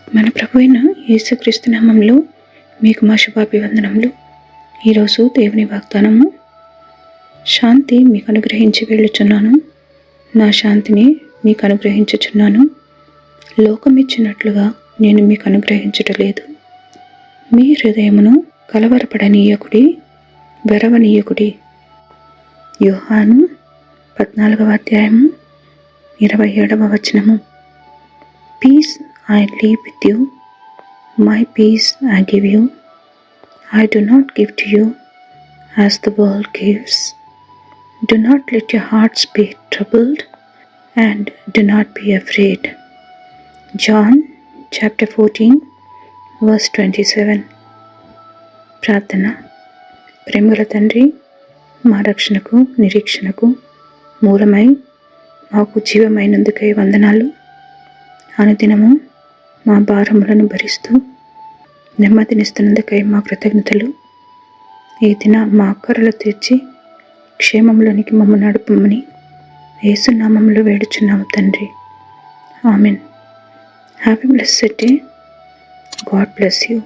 మన ప్రభు అయిన యేసుక్రీస్తు నామములో మీకు మా శుభాభివందనములు. ఈరోజు దేవుని వాగ్దానము, శాంతి మీకు అనుగ్రహించి వెళ్ళుచున్నాను, నా శాంతిని మీకు అనుగ్రహించుచున్నాను. లోకమిచ్చినట్లుగా నేను మీకు అనుగ్రహించుటలేదు. మీ హృదయమును కలవరపడనీయకుడి, వెరవనీయకుడి. యోహాను 14వ అధ్యాయము 27వ వచనము. Peace I leave with you, my peace I give you. I do not give to you as the world gives. Do not let your hearts be troubled and do not be afraid. John chapter 14 verse 27. ప్రార్థన. ప్రేమగల తండ్రి, మా రక్షణకు నిరీక్షణకు మూలమై మాకు జీవమైనందుకై వందనాలు. అనుదినము మా భారములను భరిస్తూ నెమ్మదినిస్తున్నందుకై మా కృతజ్ఞతలు. ఈ దిన మా అక్కరలు తీర్చి క్షేమంలోనికి మమ్మల్ని నడుపమని యేసు నామములో వేడుచున్నాము తండ్రి. Amen. Happy blessed day. God bless you.